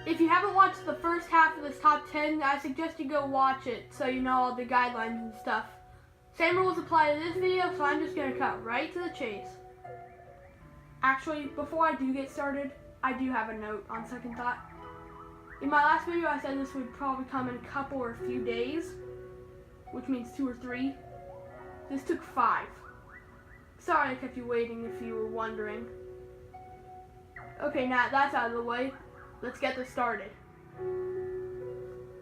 if you haven't watched the first half of this top 10, I suggest you go watch it so you know all the guidelines and stuff. Same rules apply to this video, so I'm just going to cut right to the chase. Actually, before I do get started, I do have a note on second thought. In my last video, I said this would probably come in a couple or a few days, which means 2 or 3. This took 5. Sorry I kept you waiting if you were wondering. Okay, now that's out of the way, let's get this started.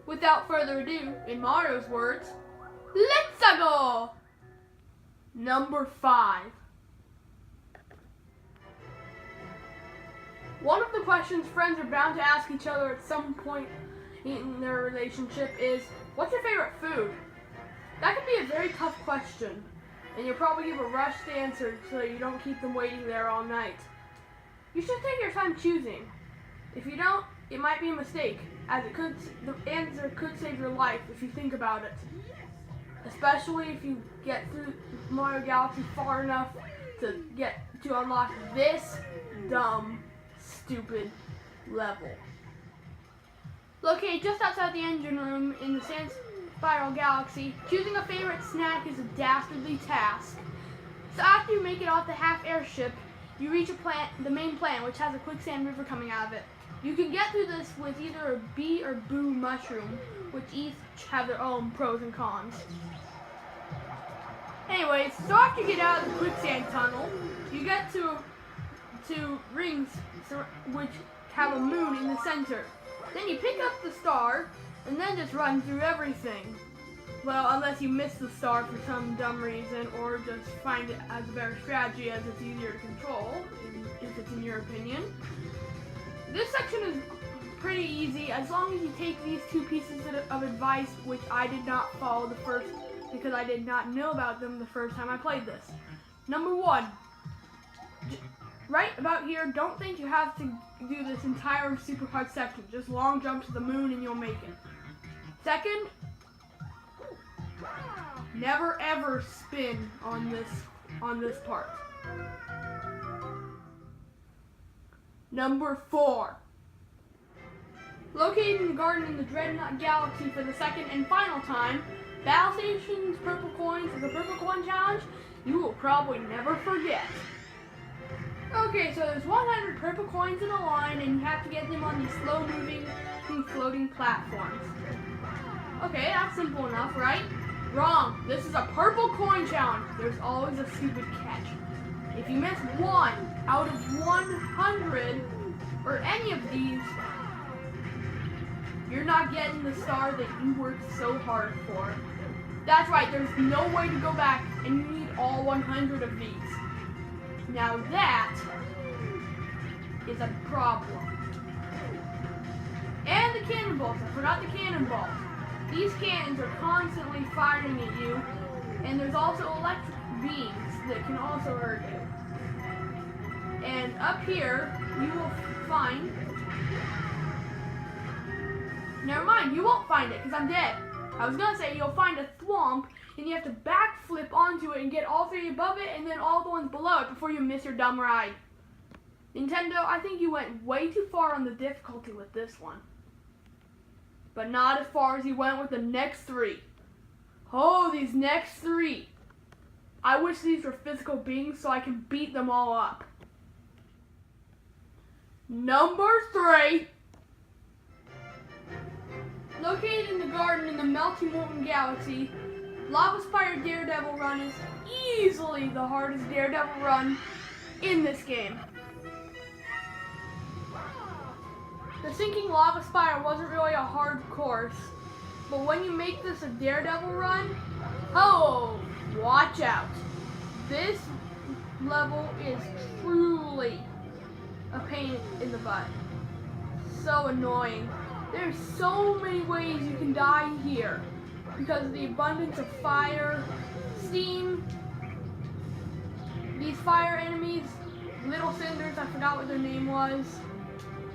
Without further ado, in Mario's words, let's go! Number 5. One of the questions friends are bound to ask each other at some point in their relationship is, what's your favorite food? That can be a very tough question, and you'll probably give a rushed answer so that you don't keep them waiting there all night. You should take your time choosing. If you don't, it might be a mistake, as the answer could save your life if you think about it. Especially if you get through Mario Galaxy far enough to unlock this dumb, stupid level. Located just outside the engine room in the Sand Spiral Galaxy, choosing a favorite snack is a dastardly task. So after you make it off the half airship, you reach the main plant, which has a quicksand river coming out of it. You can get through this with either a bee or boo mushroom, which each have their own pros and cons. Anyways, so after you get out of the quicksand tunnel, you get to rings which have a moon in the center. Then you pick up the star, and then just run through everything. Well, unless you miss the star for some dumb reason, or just find it as a better strategy as it's easier to control, if it's in your opinion. This section is pretty easy, as long as you take these 2 pieces of advice, which I did not follow because I did not know about them the first time I played this. Number 1, right about here, don't think you have to do this entire supercard section. Just long jump to the moon and you'll make it. Second, never ever spin on this part. Number 4. Located in the garden in the Dreadnought Galaxy for the second and final time, Battle Station's purple coins is a purple coin challenge you will probably never forget. Okay, so there's 100 purple coins in a line, and you have to get them on these slow-moving, floating platforms. Okay, that's simple enough, right? Wrong. This is a purple coin challenge. There's always a stupid catch. If you miss 1 out of 100, or any of these, you're not getting the star that you worked so hard for. That's right, there's no way to go back, and you need all 100 of these. Now that is a problem. And the cannonballs. I forgot the cannonballs. These cannons are constantly firing at you, and there's also electric beams that can also hurt you. And up here, you will find... Never mind, you won't find it, because I'm dead. I was gonna say you'll find a thwomp, and you have to backflip onto it and get all 3 above it and then all the ones below it before you miss your dumb ride. Nintendo, I think you went way too far on the difficulty with this one. But not as far as you went with the next 3. Oh, these next 3. I wish these were physical beings so I can beat them all up. Number 3. Located in the garden in the Melty Molten Galaxy, Lava Spire Daredevil Run is easily the hardest Daredevil run in this game. The sinking lava spire wasn't really a hard course, but when you make this a Daredevil run, oh, watch out. This level is truly a pain in the butt. So annoying. There's so many ways you can die here because of the abundance of fire, steam, these fire enemies, little cinders, I forgot what their name was,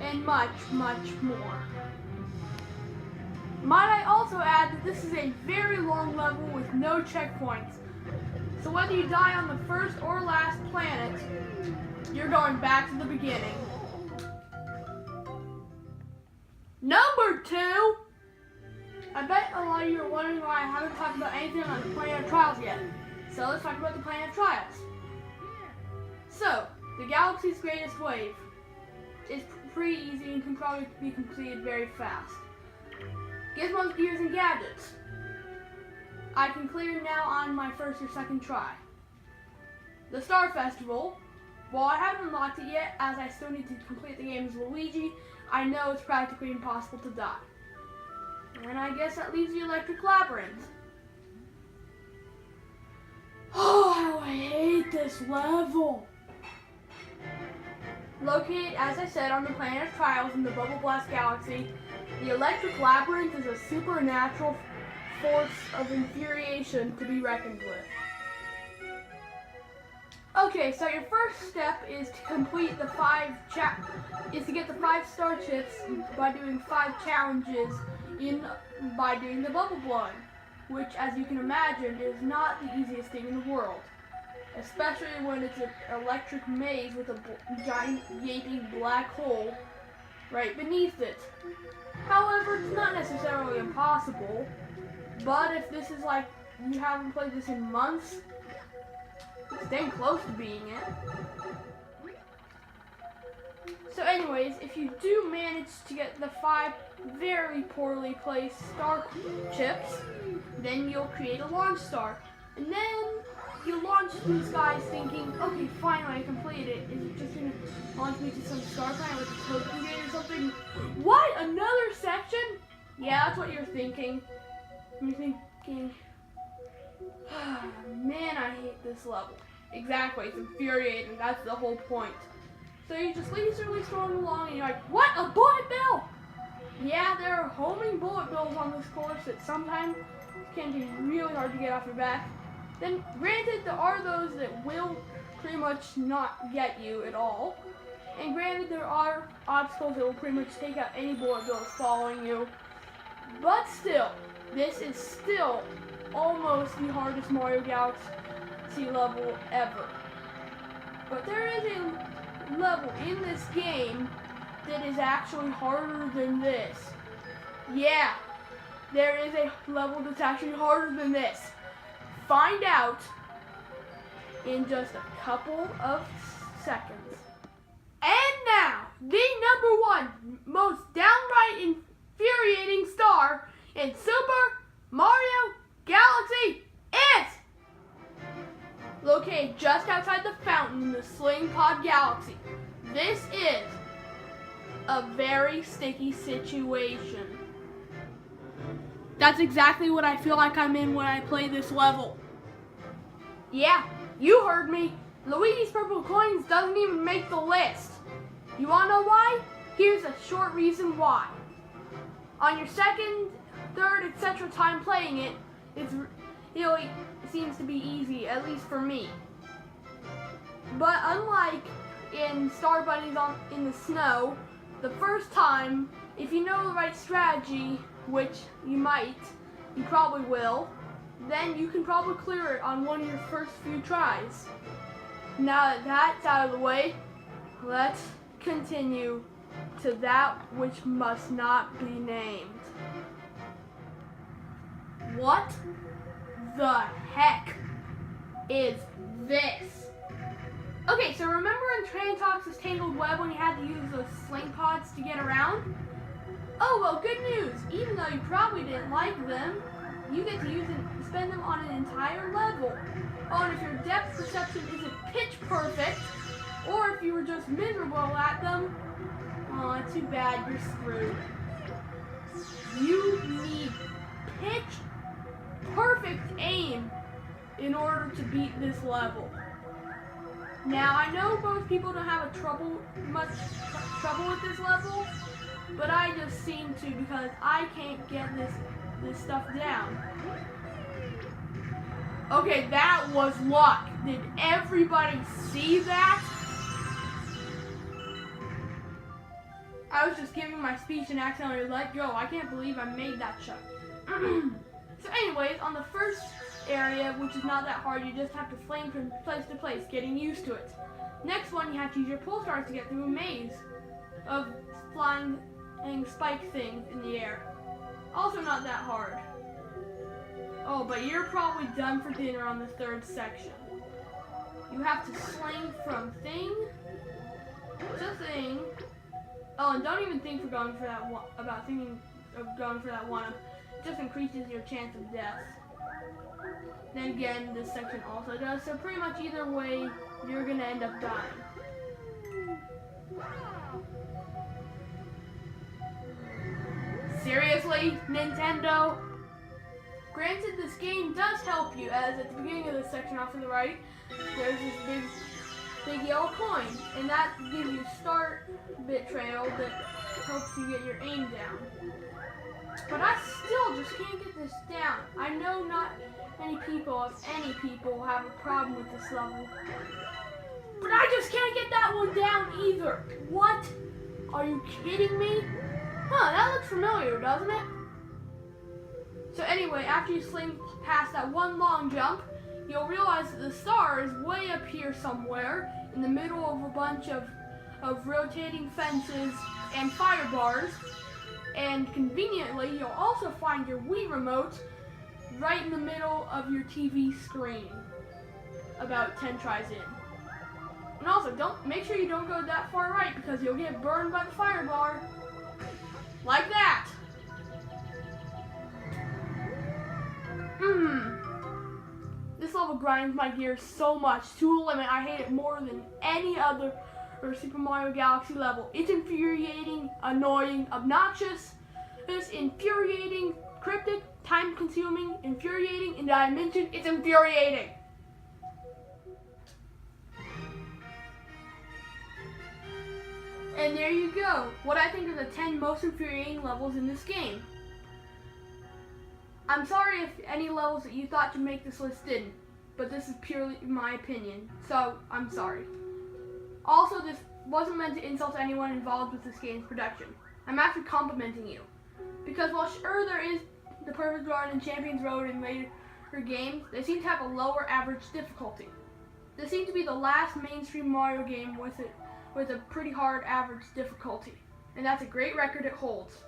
and much, much more. Might I also add that this is a very long level with no checkpoints. So whether you die on the first or last planet, you're going back to the beginning. Number 2, I bet a lot of you are wondering why I haven't talked about anything on the Planet of Trials yet. So let's talk about the Planet of Trials. So, the galaxy's greatest wave is pretty easy and can probably be completed very fast. Gizmos, Gears, and Gadgets I can clear now on my first or second try. The Star Festival, while I haven't unlocked it yet, as I still need to complete the game as Luigi, I know it's practically impossible to die. And I guess that leaves the Electric Labyrinth. Oh, how I hate this level! Located, as I said, on the Planet of Trials in the Bubble Blast Galaxy, the Electric Labyrinth is a supernatural force of infuriation to be reckoned with. Okay, so your first step is to complete the get the 5 star chips by doing 5 challenges by doing the bubble blowing, which, as you can imagine, is not the easiest thing in the world, especially when it's an electric maze with a giant gaping black hole right beneath it. However, it's not necessarily impossible, but if this is like you haven't played this in months, it's dang close to being it. So anyways, if you do manage to get the 5 very poorly placed star chips, then you'll create a launch star. And then you launch these guys thinking, okay, finally I completed it. Is it just going to launch me to some star planet with a token gate or something? What? Another section? Yeah, that's what you're thinking. You're thinking, man, I hate this level. Exactly, it's infuriating. That's the whole point. So you just leisurely strolling along and you're like, what? A bullet bill! Yeah, there are homing bullet bills on this course that sometimes can be really hard to get off your back. Then, granted, there are those that will pretty much not get you at all. And granted, there are obstacles that will pretty much take out any bullet bills following you. But still, this is still almost the hardest Mario Galaxy level ever. But there is a level in this game that is actually harder than this. Yeah, there is a level that's actually harder than this. Find out in just a couple of seconds. And now, the #1 most downright infuriating star in Super Mario Galaxy is located just outside the fountain in the Sling Pod Galaxy. This is a very sticky situation. That's exactly what I feel like I'm in when I play this level. Yeah, you heard me. Luigi's Purple Coins doesn't even make the list. You wanna know why? Here's a short reason why. On your second, third, etc. time playing it, it really seems to be easy, at least for me. But unlike in Star Bunnies in the snow, the first time, if you know the right strategy, which you probably will, then you can probably clear it on one of your first few tries. Now that that's out of the way, let's continue to that which must not be named. What the heck is this? Okay, so remember in Trantox's Tangled Web when you had to use those sling pods to get around? Oh, well, good news. Even though you probably didn't like them, you get to spend them on an entire level. Oh, and if your depth perception isn't pitch perfect, or if you were just miserable at them, oh, too bad, you're screwed. You need pitch perfect aim in order to beat this level. Now, I know most people don't have much trouble with this level, but I just seem to because I can't get this stuff down. Okay, that was luck. Did everybody see that? I was just giving my speech and accidentally let go. I can't believe I made that shot. So anyways, on the first area, which is not that hard, you just have to flame from place to place, getting used to it. Next one, you have to use your pull stars to get through a maze of flying spike things in the air. Also not that hard. Oh, but you're probably done for dinner on the third section. You have to sling from thing to thing. Oh, and don't even think for going for that one, about thinking of going for that one. It just increases your chance of death. Then again, this section also does. So pretty much either way, you're gonna end up dying. Seriously, Nintendo? Granted, this game does help you, as at the beginning of this section off to the right, there's this big yellow coin, and that gives you a start bit trail that helps you get your aim down. But I still just can't get this down. I know not many people, if any people, have a problem with this level. But I just can't get that one down either. What? Are you kidding me? Huh, that looks familiar, doesn't it? So anyway, after you sling past that one long jump, you'll realize that the star is way up here somewhere in the middle of a bunch of rotating fences and fire bars. And conveniently, you'll also find your Wii remote right in the middle of your TV screen, about 10 tries in. And also, make sure you don't go that far right because you'll get burned by the fire bar. Like that. This level grinds my gears so much to a limit. I hate it more than any other Super Mario Galaxy level. It's infuriating, annoying, obnoxious. It's infuriating, cryptic, time-consuming, infuriating, and I mentioned it's infuriating. And there you go. What I think are the 10 most infuriating levels in this game. I'm sorry if any levels that you thought should make this list didn't, but this is purely my opinion, so I'm sorry. Also, this wasn't meant to insult anyone involved with this game's production. I'm actually complimenting you. Because while sure there is the Perfect Garden and Champions Road in later games, they seem to have a lower average difficulty. This seems to be the last mainstream Mario game with a pretty hard average difficulty, and that's a great record it holds.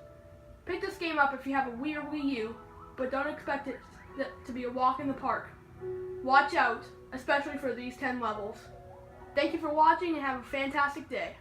Pick this game up if you have a Wii or Wii U, but don't expect it to be a walk in the park. Watch out, especially for these 10 levels. Thank you for watching and have a fantastic day.